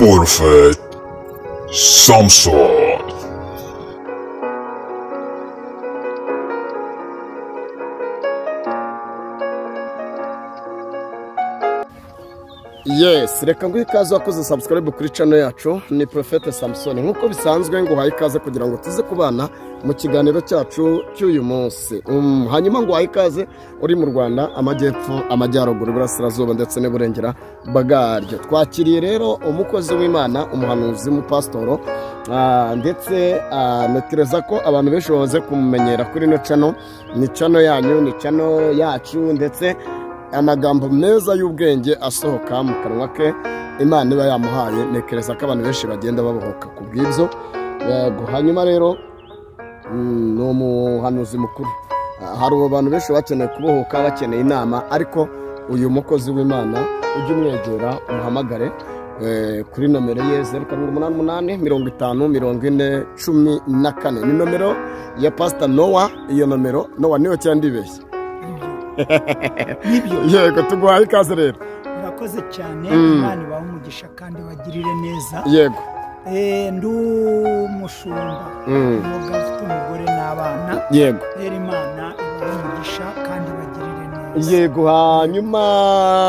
Prophet Samson. Yes, reka nguhe ikaze wakoze subscribe kuri channel yacu ni Prophet Samson. Nkuko bisanzwe nguhaye ikaze kugira ngo tuze kubana mu kiganiro cyacu cy'uyu munsi. Hanyuma nguhaye ikaze uri mu Rwanda, amajyepfo, amajyaruguru, burasirazuba ndetse n'uburengera bwaryo. Twakiriye rero umukozi w'Imana, umuhanuzi, umupastoro, ndetse nekereza ko abantu benshi bahoze kumumenyera kuri no channel. Ni channel yanyu, ni channel yacu, ndetse amagambo meza y'ubwenge asohoka mu kanwa ke Imana iba yamuhaye. Nekereza ko abantu benshi bagenda babohoka ku bw'ibyo. Hanyuma rero ni umuhanuzi mukuru. Hari abantu benshi bakeneye kubohoka, bakeneye inama, ariko uyu mukozi w'Imana ujye umwegera umuhamagare kuri nomero ye 0788504014. Ni nomero ya Pastor Noah. Iyo nomero Noah niyo cyandibeshye. Yego, tuguhaye ikaze rero. Urakoze cyane. Imana ibahe umugisha kandi bagirire neza. Yego. Ndu mushumba umugabo ufite umugore n'abana. Yego. Rero Imana ibahe umugisha kandi bagirire neza. Yego. Hanyuma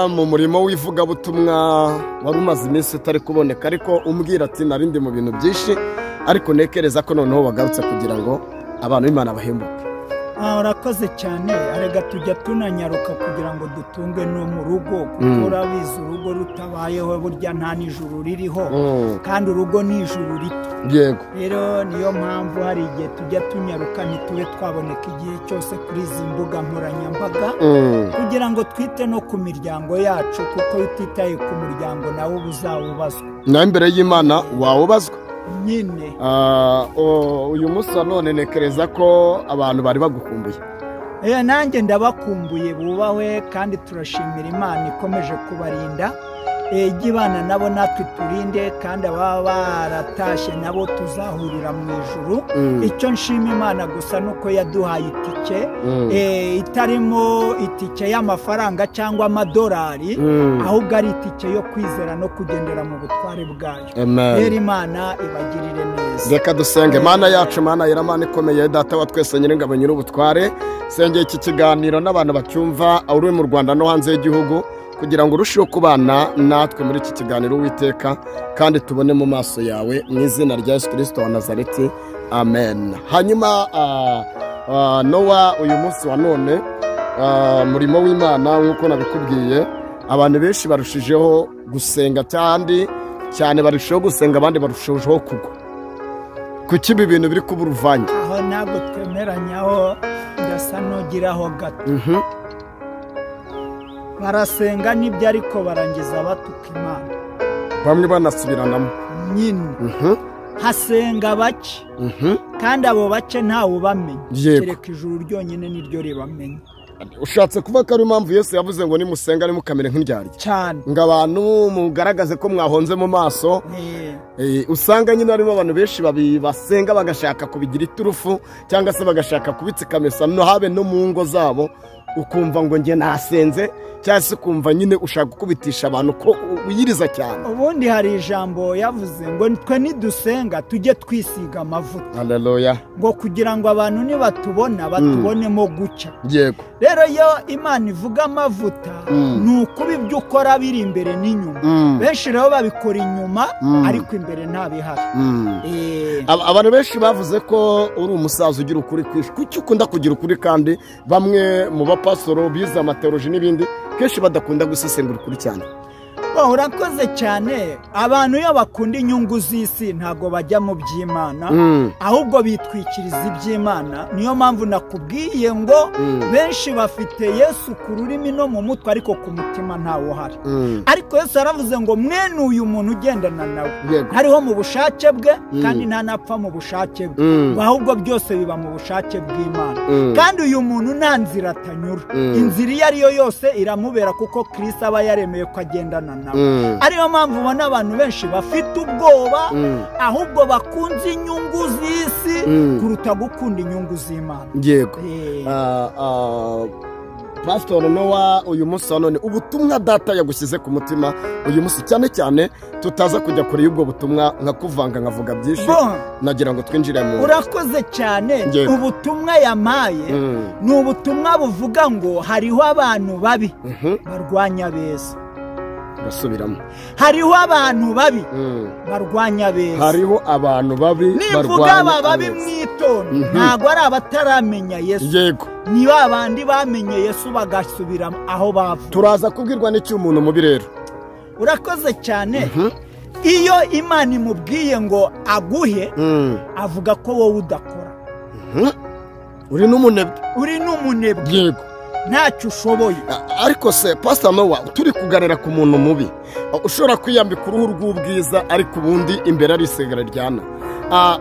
mu murimo w'ivugabutumwa wari umaze iminsi utari kuboneka, ariko umbwira ati narindi mu bintu byinshi, ariko nekereza ko noneho bagarutse kugira ngo abantu b'Imana bahembuke. Urakoze cyane. Arega tujya tunanyaruka kugira ngo dutunge no mu rugo, kuko urabizi urugo rutabayeho burya nta n'ijuru ririho, kandi urugo ni ijuru rito. Yego. Rero niyo mpamvu hari igihe tujya tunyaruka ntitube twaboneka igihe cyose kuri izi mbuga nkoranyambaga, kugira ngo twite no ku miryango yacu, kuko utitaye ku muryango nawe uba uzawubazwa. Na imbere y'Imana wawubazwa nyine. Uyu munsi none nekereza ko abantu bari bagukumbuye. Nanjye ndabakumbuye, bubahwe, kandi turashimira Imana ikomeje kubarinda. Igibana nabo natwe turinde, kandi ababa baratashye nabo tuzahurira mu ijuru. Icyo nshima Imana gusa nuko yaduhaye itike, itarimo itike y'amafaranga cyangwa amadolari, ahubwo ari itike yo kwizera no kugendera mu butware bwayo. Rero Imana ibagirire neza. Reka dusenge. Imana yacu, Imana yera, Imana ikomeye, Data wa twese, Nyir'ingabo, Nyir'ubutware, sengeye iki kiganiro n'abantu bacyumva uri mu Rwanda no hanze y'igihugu, kugira ngo urusheho kubana natwe muri iki kiganiro Uwiteka, kandi tubone mu maso yawe, mu izina rya Yesu Kristo wa Nazareti, amen. Hanyuma Noah, uyu munsi wa none murimo w'Imana nk'uko nabikubwiye, abantu benshi barushijeho gusenga, cyane barushaho gusenga, abandi barushaho kugwa. Kuki ibi bintu biri kuba uruvange? Aho ntabwo twemeranyaho, ndasa n'ugiraho gato. Barasenga nibyo, ariko barangiza batuka Imana, bamwe banasubiranamo nyine. Hasenga bake, kandi abo bake ntawe ubamenya, kereka ijuru ryonyine niryo ribamenya. Ushatse kuvuga ko ari impamvu Yesu yavuze ngo nimusenga nimukamere nk'indyarya cyane, ngo abantu mugaragaze ko mwahonze mu maso. Usanga nyine harimo abantu benshi basenga bagashaka kubigira iturufu, cyangwa se bagashaka kubitsikamesa no habe no mu ngo zabo, ukumva ngo njye nasenze, cyangwa se ukumva nyine ushaka gukubitisha abantu ko uyiriza cyane. Ubundi hari ijambo yavuze ngo twe nidusenga tujye twisiga amavuta. Haleluya. Ngo kugira ngo abantu nibatubona batubonemo gucya. Yego. Rero iyo Imana ivuga amavuta, ni ukuba ibyo ukora biri imbere n'inyuma. Benshi rero babikora inyuma, ariko imbere ntabihari. Abantu benshi bavuze ko uri umusaza ugira ukuri kwinshi. Kuki ukunda kugira ukuri, kandi bamwe mu bapasoro bize amateoloji n'ibindi kenshi badakunda gusesengura ukuri cyane? Urakoze cyane. Abantu iyo bakunda inyungu z'isi ntago bajya mu by'Imana, ahubwo bitwikiriza iby'Imana. Niyo mpamvu nakubwiye ngo benshi bafite Yesu ku rurimi no mu mutwe, ariko ku mutima ntawo uhari. Ariko Yesu yaravuze ngo mwene uyu muntu ugendana nawe hariho mu bushake bwe, kandi ntanapfa mu bushake bwe, ahubwo byose biba mu bushake bw'Imana. Kandi uyu muntu nta nzira atanyura, inzira iyo ari yo yose iramubera, kuko Kristo aba yaremeye ko agendana nawe. Ariyo mpamvu ubona abantu benshi bafite ubwoba, ahubwo bakunze inyungu z'isi kuruta gukunda inyungu z'Imana. Yego. Pastor Noah, uyu munsi wa none ubutumwa data yagushyize ku mutima uyu munsi, cyane cyane tutaza kujya kure y'ubwo butumwa nka kuvanga nkavuga byinshi, nagira ngo twinjire mu. Urakoze cyane. Ubutumwa yamaye ni ubutumwa buvuga ngo hariho abantu babi barwanya beza. Gasubiramo. Hariho abantu babi barwanya beza. Hariho abantu babi barwanya babi mwitondo, ntago ari abataramenya Yesu. Yego. Ni babandi bamenye Yesu bagasubira aho bavuye. Turaza kubwirwa n'iki umuntu mubi rero. Urakoze cyane. Iyo Imana imubwiye ngo aguhe, avuga ko wowe udakora. Uri n'umunebwe. Uri n'umunebwe. Yego. Ntacyo ushoboye. Ariko se Pastor Noah, turi kuganira ku muntu mubi ushobora kwiyambika uruhu rw'ubwiza ariko ubundi imbere ari isegara ryana.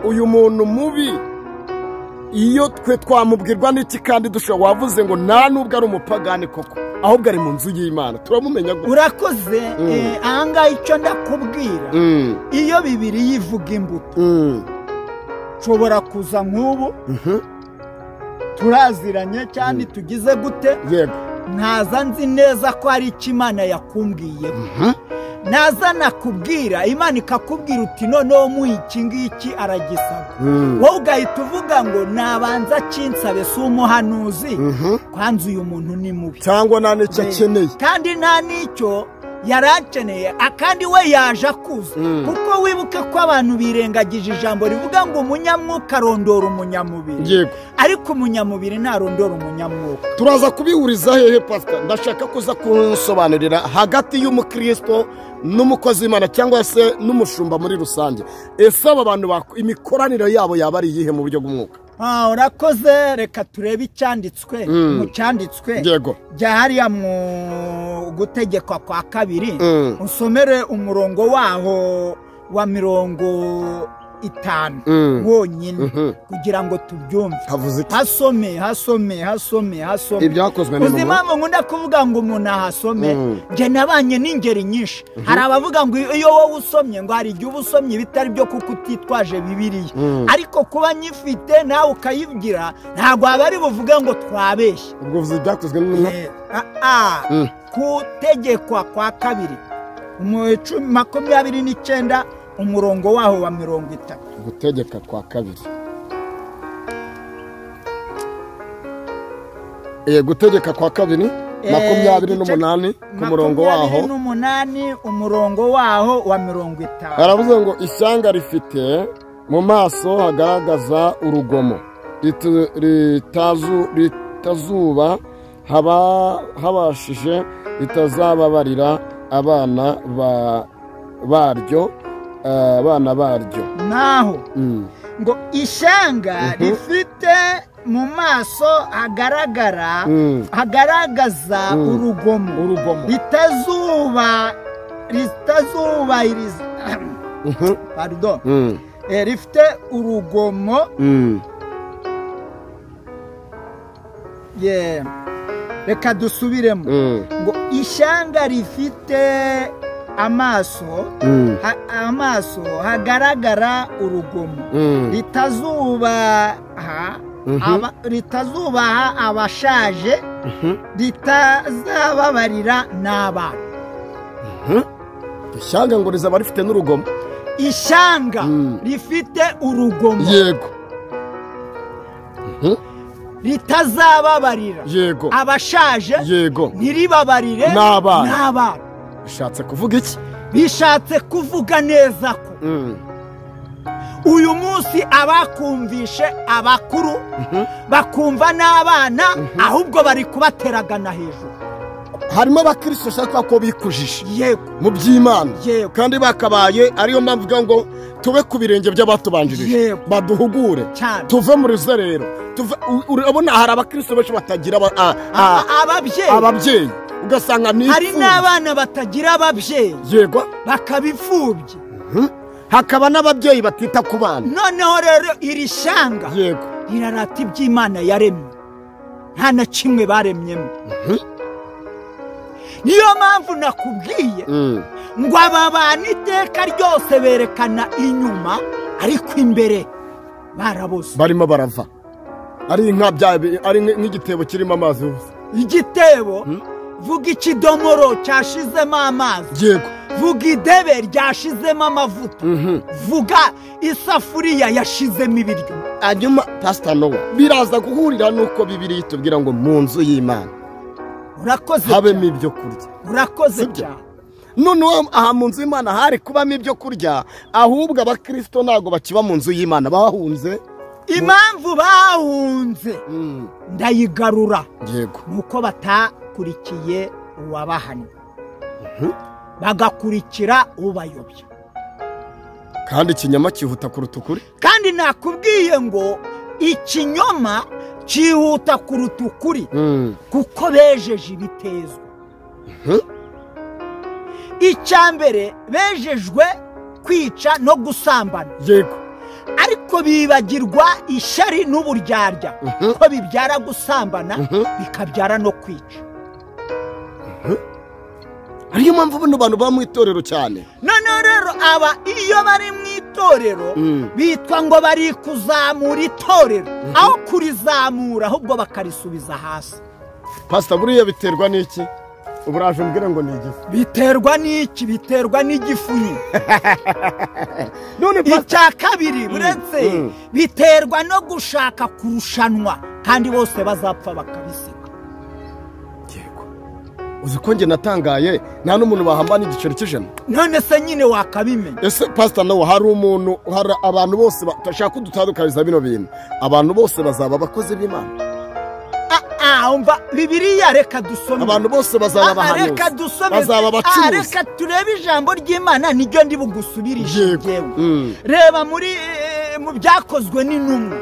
Uyu muntu mubi iyo twe twamubwirwa n'iki kandi dushobora wavuze ngo nta nubwo ari umupagani koko, ahubwo ari mu nzu y'Imana, turamumenya gute? Urakoze. Ahangaha icyo ndakubwira, iyo Bibiliya ivuga imbuto, nshobora kuza nk'ubu turaziranye cyane tugize gute, yego, ntaza nzi neza ko hari icyo Imana yakumbwiye, naza nakubwira Imana ikakubwira uti noneho mu iki ngiki aragisaba, wowe ugahita uvuga ngo nabanza kinsabe si umuhanuzi, kwanza uyu muntu ni mubi cyangwa nta n'icyo akeneye, kandi nta n'icyo yarakeneye, akandi we yaje akuza. Kuko wibuke ko abantu birengagije ijambo rivuga ngo umunyamwuka arondora umunyamubiri. Yego. Ariko umunyamubiri ntarondora umunyamwuka. Turaza kubihuriza hehe Pastor? Ndashaka kuza kunsobanurira hagati y'umukristo n'umukozi w'Imana cyangwa se n'umushumba muri rusange. Ese aba bantu imikoranire yabo yaba ari iyihe mu buryo bw'umwuka? Urakoze. Reka turebe icyanditswe. Mu cyanditswe jya hariya mu gutegekwa kwa 2, usomere umurongo waho wa 50 wonyine kugira ngo tubyumve. Hasome. Ibyakozwe n'umuntu. Uzima ngo nkunda kuvuga ngo umuntu ahasome, nge nabanye n'ingeri nyinshi. Hari abavuga ngo iyo wowe usomye ngo hari igihe uba usomye bitari byo kuko utitwaje Bibiliya, ariko kuba nyifite nawe ukayibwira ntabwo aba ari buvuge ngo twabeshye. Ubwo vuze ibyakozwe n'umuntu. Kutegekwa kwa 2 29 umurongo waho wa 30. Gutegeka kwa 2. Gutegeka kwa 2 28 ku murongo waho. 28 umurongo waho wa 50. Aravuze ngo ishyanga rifite mu maso hagaragaza urugomo, ritazuba habashije, ritazababarira abana baryo. Naho ngo ishyanga rifite mu maso hagaragaza urugomo, ritazubahiriza rifite urugomo. Reka dusubiremo ngo ishyanga rifite amaso hagaragara urugomo, ritazubaha abashaje, ritazababarira n'abana. Ishyanga ngo rizaba rifite n'urugomo. Ishyanga rifite urugomo. Yego. Ritazababarira. Yego. Abashaje. Yego. Ntiribabarire n'abana. Bishatse kuvuga iki? Bishatse kuvuga neza ko uyu munsi abakumvishe abakuru bakumva n'abana, ahubwo bari kubateragana hejuru. Harimo abakristo shaka ko bikujisha. Yego. Mu by'Imana. Kandi bakabaye ariyo mpamvu ngo tube ku birenge by'abatubanjirije, baduhugure, tuve muri zerero. Urabona hari abakristo benshi batagira ababyeyi, ugasanga ni hari n'abana batagira ababyeyi. Yego. Bakabipfubye. Hakaba n'ababyeyi batita ku bana. Noneho rero iri shyanga irarata iby'Imana yaremye, nta na kimwe baremyemo. Niyo mpamvu nakubwiye ngo aba bantu iteka ryose berekana inyuma, ariko imbere baraboze, barimo barava. Ari nk'igitebo kirimo amazi. igitebo vuga ikidomoro cyashizemo amazi yego vuga idebe ryashizemo amavuta vuga isafuriya yashizemo ibiryo. hanyuma Pastor Noah biraza guhurira nuko Bibiliya itubwira ngo mu nzu y'Imana urakoze habemo ibyo kurya. urakoze cyane. noneho aha mu nzu y'Imana hari kubamo ibyo kurya, ahubwo abakristo ntabwo bakiba mu nzu y'Imana, bahunze. impamvu bahunze ndayigarura yego nuko batakurikiye uwabahannye bagakurikira ubayobya, kandi ikinyoma kihuta kuruta ukuri. kandi nakubwiye ngo ikinyoma cyihuta kuruta ukuri kuko bejeje ibitezwa. icya mbere bejejwe kwica no gusambana, yego ariko bibagirwa ishyari n'uburyarya ko bibyara gusambana bikabyara no kwica. ariyo mpamvu bano bantu baba mu itorero cyane. noneho rero aba iyo bari mu itorero bitwa ngo bari kuzamura itorero aho kurizamura ahubwo bakarisubiza hasi. Pastor buriya biterwa n'iki? uburaje umbwire ngo ni igifu. biterwa n'iki? biterwa n'igifu nyine. none icya kabiri buretse biterwa no gushaka kurushanwa kandi bose bazapfa bakabisiga. yego uzi ko njye natangaye nta n'umuntu bahamba n'igiceri cy'ijana. none se nyine wakabimenya. ese Pastor Noah hari abantu bose bashaka kudutandukanyiriza bino bintu, abantu bose bazaba abakozi b'Imana. umva Bibiliya reka dusome. abantu bose bazaba abahanuzi, reka dusome, bazaba abacuruzi. reka turebe ijambo ry'Imana niryo ndi bugusubirije. Yego. reba muri mu byakozwe n'intumwa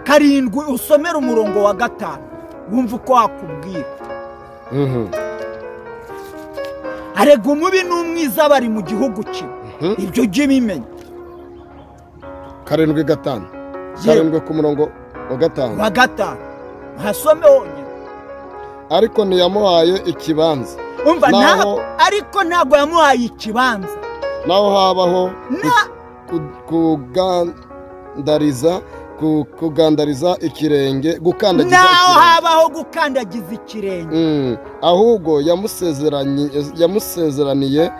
7 usomera umurongo wa 5 wumva uko wakubwira. arega umubi n'umwiza bari mu gihugu kimwe, ibyo ujye bimenya. 7:5 7 ku murongo wa 5 wa 5 hasome wonyine. ariko ntiyamuhaye ikibanza. umva ariko ntabwo yamuhaye ikibanza, naho habaho kugandariza ikirenge, naho habaho gukandagiza ikirenge. ahubwo yamusezeraniye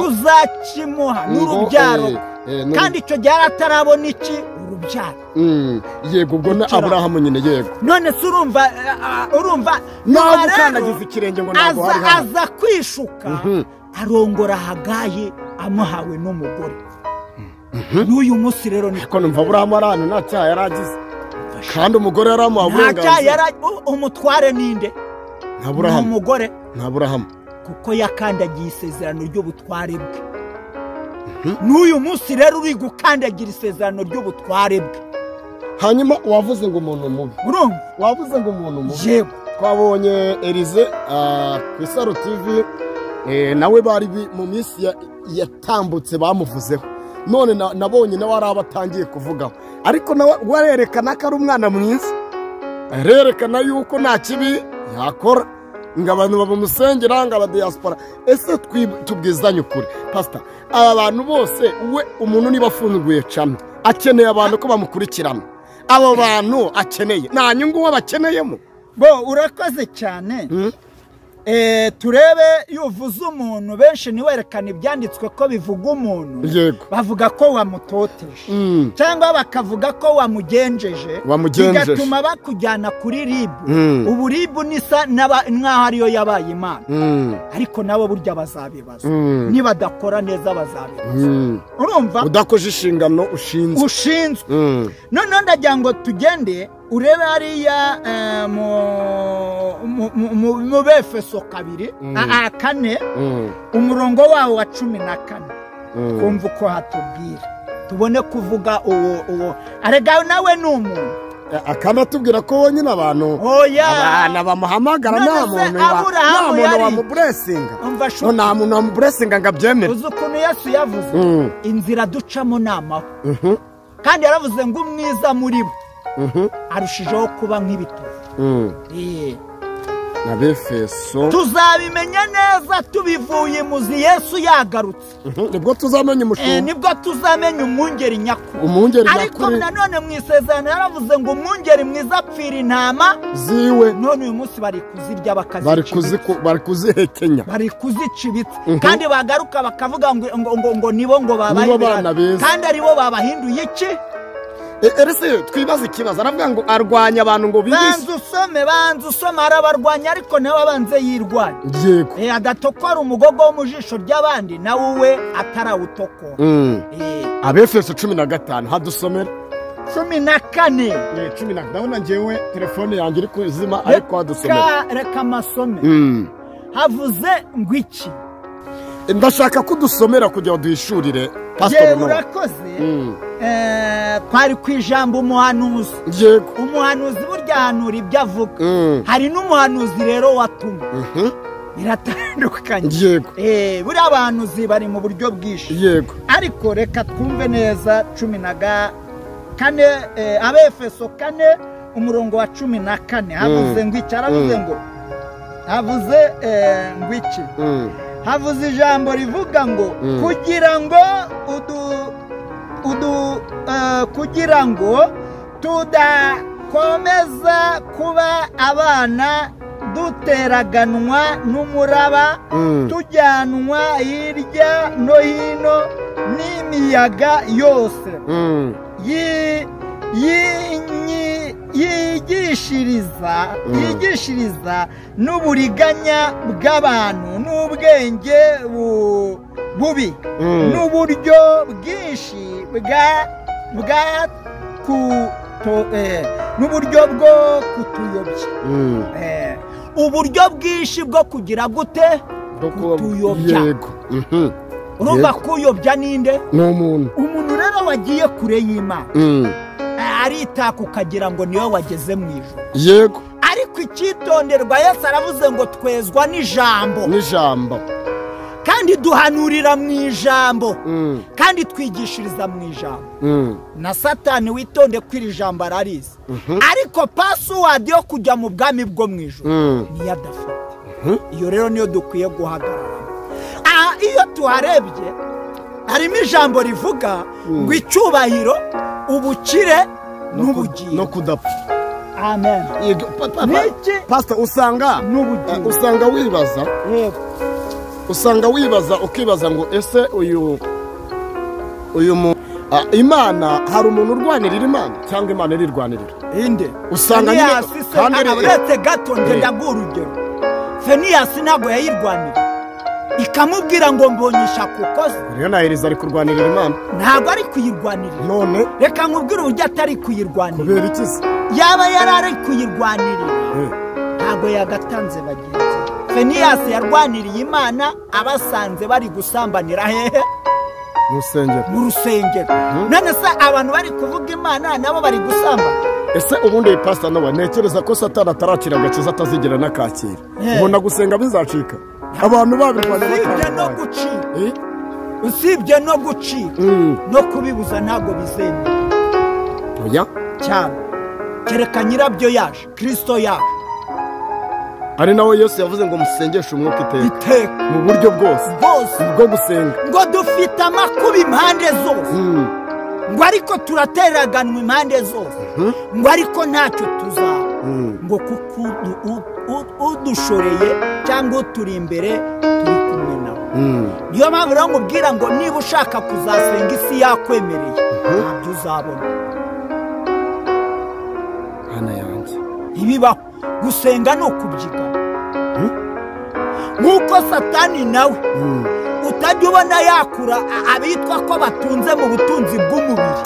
tuzakimuha n'urubyaro, kandi icyo gihe atarabona iki urubyaro. yego ubwo na Aburahamu nyine. yego none se urumva naho gukandagiza ikirenge ngo ntabwo hari hano. aza kwishuka arongora Hagayi amuhawe n'umugore. n'uyu munsi rero niko numva Aburahamu ari hano nta cyaha yari agize, kandi umugore yari amuha uburenganzira. umutware ninde? Aburahamu. umugore Aburahamu kuko yakandagiye isezerano ry'ubutware bwe. n'uyu munsi rero uri gukandagira isezerano ry'ubutware bwe. hanyuma wavuze ngo umuntu mubi, urumva wavuze ngo umuntu mubi. yego twabonye Elize ku Isaro TV, nawe bari mu minsi yatambutse bamuvuzeho, none nabonye nawe ari abatangiye kuvugaho, ariko nawe warerekana ko ari umwana mwiza, arerekana yuko nta kibi yakora, ngo abantu bamusengera, ngo abadiaspora. ese tubwizanye ukuri Pastor, aba bantu bose we umuntu niba afunguye cyane akeneye abantu ko bamukurikirana, abo bantu akeneye nta nyungu we bakeneyemo. urakoze cyane. turebe iyo uvuze umuntu benshi ntiwerekane ibyanditswe ko bivuga umuntu. yego bavuga ko wamutoteje cyangwa bakavuga ko wamugenjeje, bigatuma bakujyana kuri ribu. ubu ribu nisa nk'aho ariyo yabaye Imana, ariko nabo burya bazabibaza nibadakora neza bazabibaza. urumva udakoze inshingano ushinzwe. noneho ndagira ngo tugende urebe hariya mu Befeso 2:4 umurongo wawo wa 14 kumva uko hatubwira, tubone kuvuga uwo arega nawe ni umuntu. akanatubwira ko wonyine abantu abana bamuhamagara nta muntu wamuburesinga, nta muntu wamuburesinga ngo abyemere. uzi ukuntu Yesu yavuze inzira ducamo ni amahoro, kandi yaravuze ngo umwiza muri bo arushijeho kuba nk'ibitovu. Abefeso tuzabimenya neza tubivuye muzi Yesu yagarutse. Nibwo tuzamenya umushumba. Nibwo tuzamenya umwungeri nyakuri. Umwungeri ariko nanone mu isezerano yaravuze ngo umwungeri mwiza apfira intama ziwe. None uyu munsi bari kuzirya bakazica. Bari kuzihekenya. Bari kuzica ibiti. Kandi bagaruka bakavuga ngo nibo ngo babaye kandi aribo babahinduye iki? Erese twibaza ikibazo aravuga ngo arwanya abantu ngo banze usome arabarwanya ariko nawe abanze yirwanya. Yego. Adatokora umugogo wo mu jisho ry'abandi nawe we atarawutokora. Abefeso 15 hadusomera 14. 14 ndabona ngewe telefone yanjye iri kuzima ariko hadusomera. Reka masome. Havuze ngo iki? Ndashaka kudusomera kugira ngo duhishurire pastor no. Urakoze. Twari ku ijambo umuhanuzi. Yego. Umuhanuzi burya hanura ibyo avuga. Hari n'umuhanuzi rero watumwe. Biratandukanye. Yego. Buri abahanuzi bari mu buryo bwinshi. Yego. Ariko reka twumve neza 14 Abefeso 4 umurongo wa 14 havuze ngo iki? Aravuze ngo havuze ngo iki? Havuze ijambo rivuga ngo kugira ngo tudakomeza kuba abana duteraganwa n'umuraba tujyanwa hirya no hino n'imiyaga yose yigishiriza n'uburiganya bw'abantu n'ubwenge bubi n'uburyo bwinshi n'uburyo bwo kutuyobya. Uburyo bwinshi bwo kugira gute? Kutuyobya. Urumva kuyobya ninde? Umuntu rero wagiye kure y'Imana aritaka ukagira ngo niwe wageze mu ijuru. Yego. Ariko icyitonderwa Yesu aravuze ngo twezwa n'ijambo kandi duhanurira mu ijambo kandi twigishiriza mu ijambo. Na Satani witonde ko iri jambo ararizi. Ariko password yo kujya mu bwami bwo mu ijuru niyo adafite. Iyo rero niyo dukwiye guhagarara. Iyo tuharebye harimo ijambo rivuga ngo icyubahiro, ubukire n'ubugingo no kudapfa. Amen. Pastor usanga wibaza ukibaza ngo ese uyu Imana hari umuntu urwanirira Imana cyangwa Imana irirwanirira inde? Usanga nyine kandi uretse gato ndagura urugero. Feniyasi ntabwo yayirwanira ikamubwira ngo mbonyisha kukoze. Rero na Eliza ari kurwanirira Imana. Ntabwo ari kuyirwanirira. None reka nkubwire uburyo atari kuyirwanirira. Kubera iki se? Yaba yarari kuyirwanirira ntabwo yagatanze bagenzi. Feniyasi yarwaniriye Imana abasanze bari gusambanira hehe? Mu rusengero. None se abantu bari kuvuga Imana nabo bari gusamba. Ese ubundi pastor nawe ntekereza ko Satani atarakira agakiza atazigera n'akakira. Ubona gusenga bizacika. Abantu babirwanya usibye no gucika no kubibuza ntabwo bizemera. Oya cyane kereka nyirabyo yaje, Kristo yaje. Ari nawe Yesu yavuze ngo musengeshe umwuka iteka mu buryo bwose bwo gusenga. Ngo dufite amakuba impande zose. Ngo ariko turateraganwa impande zose. Ngo ariko ntacyo tuzaba. Ngo kuko udushoreye cyangwa turi imbere turi kumwe nawe. Niyo mpamvu rero nkubwira ngo niba ushaka kuzasenga isi yakwemereye ntabyo uzabona. Hana yanjye ibibaho gusenga no kubyiga. Nk'uko Satani nawe utajya ubona yakura abitwa ko batunze mu butunzi bw'umubiri,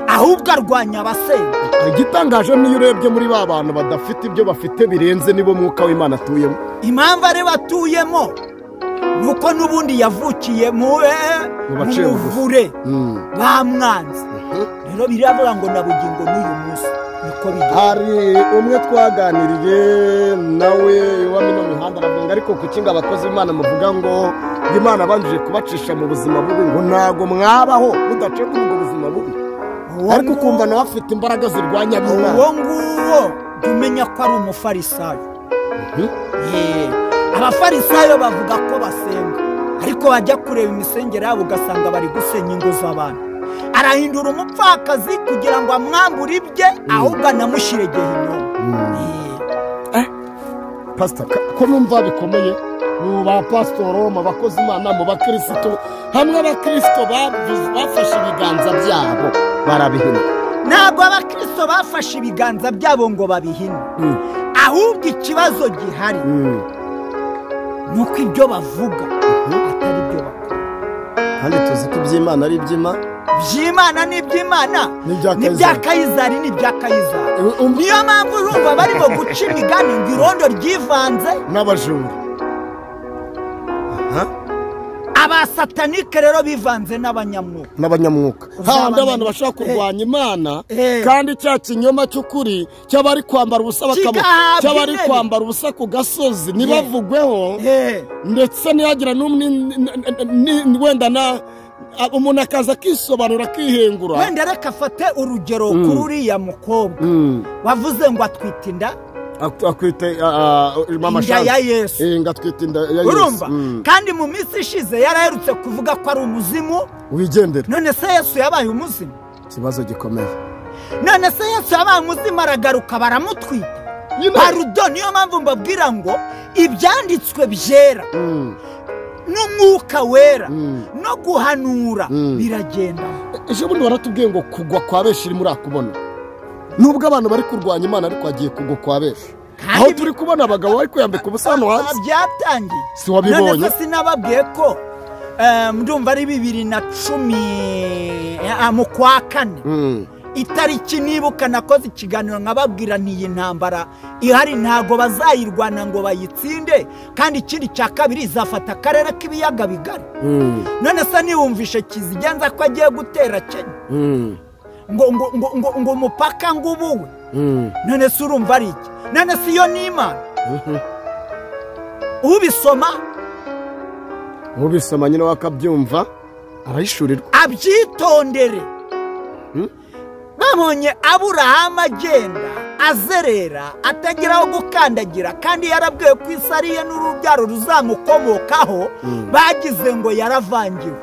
ahubwo arwanya abasenga. Igitangaje niyo urebye muri ba bantu badafite ibyo bafite birenze nibo mwuka w'Imana atuyemo. Impamvu ari batuyemo nuko n'ubundi yavukiye mu buvure bamwanze. Rero biravuga ngo nabugingo n'uyu munsi niko bigira. Hari umwe twaganiriye nawe wamino mihanda aravuga ariko kukinga abakozi b'Imana muvuga ngo Imana banjije kubacisha mu buzima bubi ngo nago mwabaho mudace muri ubwo buzima bubi. Ariko kumva nawe afite imbaraga zirwanya Imana. Uwo nguwo umenya ko ari umufarisayo. abafarisayo bavuga ko basenga ariko bajya kureba imisengere yabo ugasanga bari gusenya ingo z'abantu. Arahindura umupfakazi kugira ngo amwambure ibye ahubwo anamushyire gehinomu. Pastor, ko numva bikomeye mu ba pasitoro, mu bakozi Imana, mu bakristo, hamwe abakristo bafashe ibiganza byabo barabihina. Ntabwo abakristo bafashe ibiganza byabo ngo babihine, ahubwo ikibazo gihari nuko ibyo bavuga atari byo bakora. Kandi tuzi ko iby'Imana ari iby'Imana, by'Imana ni iby'Imana, n'ibya Kayizari ni ibya Kayizari. Niyo mpamvu urumva barimo guca imigani ngo irondo ryivanze n'abajura. Abasatanike rero bivanze n'abanyamwuka. Handi abantu bashaka kurwanya Imana, kandi cya kinyoma cy'ukuri cy'abari kwambara ubusa cy'abari kwambara ubusa ku gasozi ntibavugweho, ndetse ntiyagira wenda na umuntu akaza akisobanura akihengura. Wenda reka afate urugero kuri uriya mukobwa wavuze ngo atwite inda, akwite mama inda ya Yesu. Ngatwite inda ya Yesu. Urumva? Kandi mu minsi ishize yaraherutse kuvuga ko ari umuzimu wigendera. None se Yesu yabaye umuzimu? Ikibazo gikomeye. None se Yesu yabaye umuzimu aragaruka baramutwita? Parudo, niyo mpamvu mbabwira ngo ibyanditswe byera n'umwuka wera no guhanura biragenda. Ejo bundi baratubwiye ngo kugwa kwa benshi muri akubona. Nubwo abantu bari kurwanya Imana ariko agiye kugwa kwa benshi. Aho turi kubona abagabo bari kuyambika ubusano hasi. Byatangiye. Si wabibonye? None sinababwiye ko ndumva ari 2010 mu kwa kane. Itariki nibuka nakoze ikiganiro nkababwira n'iyi ntambara ihari ntago bazayirwana ngo bayitsinde, kandi ikindi cya kabiri izafata akarere k'ibiyaga bigari. None se niwumvishe Kizigenza ko agiye gutera Kenya ngo umupaka ngubuwe, none se urumva ari iki? None se iyo ni Imana? ubisoma nyine wakabyumva arayishurirwa abyitondere. Babonye Aburahamu agenda azerera atagira aho gukandagira, kandi yarabwiwe ko isi ariye n'urubyaro ruzamukomokaho, bagize ngo yaravangiwe.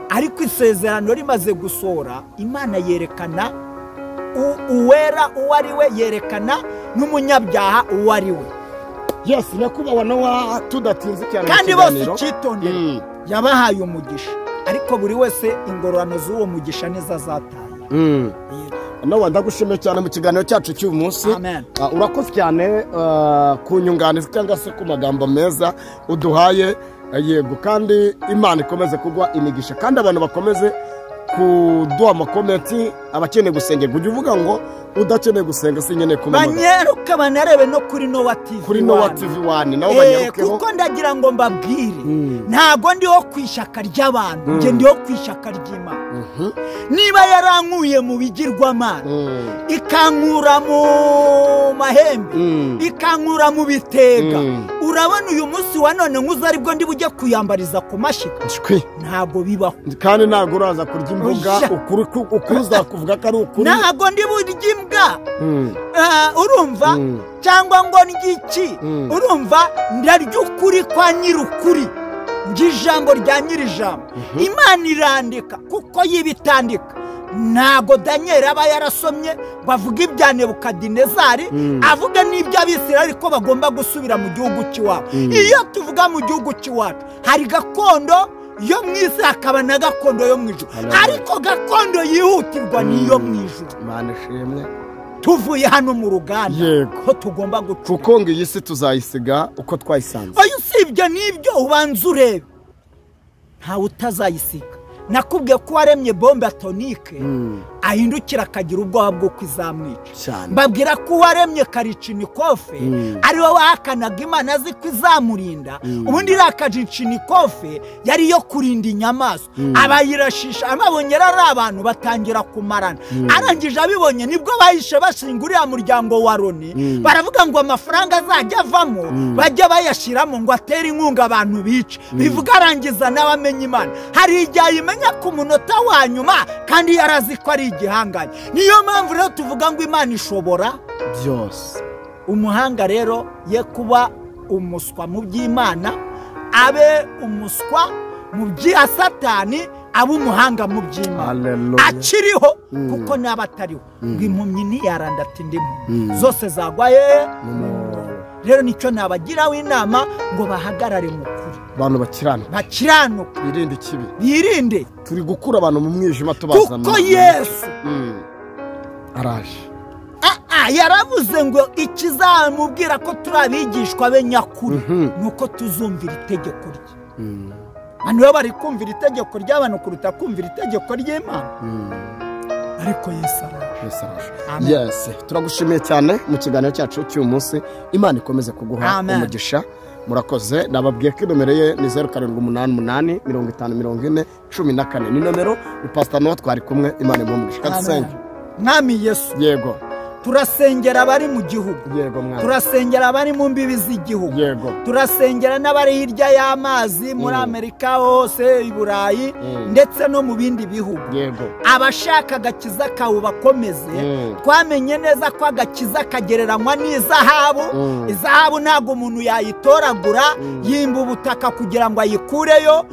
Ariko isezerano rimaze gusohora, Imana yerekana uwera uwo ari we, yerekana n'umunyabyaha uwo ari we. Yes, nakubahwa nawe tudatinze cyane. Kandi bose icyitondere yabahaye umugisha, ariko buri wese ingororano z'uwo mugisha nizo azataye. Nawe ndagushimiye cyane mu kiganiro cyacu cy'uyu munsi. Urakoze cyane ku nyunganizi cyangwa se ku magambo meza uduhaye. Yego, kandi Imana ikomeze kugwa imigisha, kandi abantu bakomeze kuduha amakomenti. Abakeneye gusengerwa ujye uvuga ngo udakeneye gusenga sinyene kumenya. Banyeruka banarebe no kuri Nowa TV. Kuri Nowa TV 1 naho banyerukeho. Kuko ndagira ngo mbabwire ntago ndiho kwishaka ry'abantu, nge ndiho kwishaka ry'Imana. Niba yarankuye mu bigirwamana, ikankura mu mahembe, ikankura mu bitega, urabona uyu munsi wa none nkuza aribwo ndi bujye kuyambariza ku mashika? Ntago bibaho. Kandi ntago uraza kurya imboga ukuruza kuvuga ko ari ukuri. Ntago ndi burya imbwa, urumva? Cyangwa ngo n'iki, urumva? Ndarya ukuri kwa nyir'ukuri, ijambo rya nyir'ijambo. Imana irandika kuko yibitandika. Ntago Daniel aba yarasomye ngo avuge ibya Nebukadinezari, avuga n'ibyo Abisirayeli ko bagomba gusubira mu gihugu cy'iwabo. Iyo tuvuga mu gihugu cy'iwacu, hari gakondo yo mu isi, hakaba na gakondo yo mu ijuru, ariko gakondo yihutirwa niyo mu ijuru. Imana ishimwe. Tuvuye hano mu ruganda ko tugomba gucuka, kuko ngo iyi si tuzayisiga uko twayisanze. Oya, usibye n'ibyo ubanza urebe, ntawe utazayisiga. Nakubwiye ko waremye bombe atonike ahindukira akagira ubwoba bwo kwizamwica. Mbabwira ko waremye Kalichnikov ari wowe wahakanaga Imana azi ko izamurinda. Ubundi iriya Kalichnikov yari yo kurinda inyamaswa, abayirashisha ababonye ari abantu batangira kumarana. Arangije abibonye nibwo bahishe bashinga uriya muryango wa Loni, baravuga ngo amafaranga azajya avamo bajya bayashyiramo ngo atere inkunga abantu bice. Bivuga arangiza n'abamenye Imana. Hari igihe imenya ku munota wa nyuma, kandi yarazi ko ari igihanganye. Niyo mpamvu rero tuvuga ngo Imana ishobora byose. umuhanga rero ye kuba umuswa mu by'Imana, abe umuswa mu bya Satani, abe umuhanga mu by'Imana akiriho, kuko naba atariho ngo impumyi ntiyaranda ati ndi impumyi, zose zagwaye. Rero nicyo nabagiraho inama ngo bahagarare mu kuri, abantu bakiranuka, birinde ikibi, birinde. turi gukura abantu mu mwijima tubazana, kuko Yesu araje. yaravuze ngo ikizamubwira ko turi abigishwa be nyakuri nuko tuzumvira itegeko rye. Abantu baba bari kumvira itegeko ry'abantu kuruta kumvira itegeko ry'Imana. Ariko Yesu araje. Yes, turagushimiye cyane mu kiganiro cyacu cy'uyu munsi. Imana ikomeze kuguha umugisha. Murakoze. Nababwiye ko nomero ye ni 0788 50 40 14. Ni nomero ni Pastor Noah twari kumwe. Imana imuhe umugisha. Mwami Yesu. Yego. Turasengera abari mu gihugu, yego mwana, turasengera abari mu mbibi z'igihugu, yego, turasengera n'abari hirya y'amazi muri Amerika hose, i Burayi ndetse no mu bindi bihugu, yego, abashaka agakiza kawe bakomeze. Twamenye neza ko agakiza kagereranywa n'izahabu. Izahabu ntabwo umuntu yayitoragura yimba ubutaka kugira ngo ayikureyo.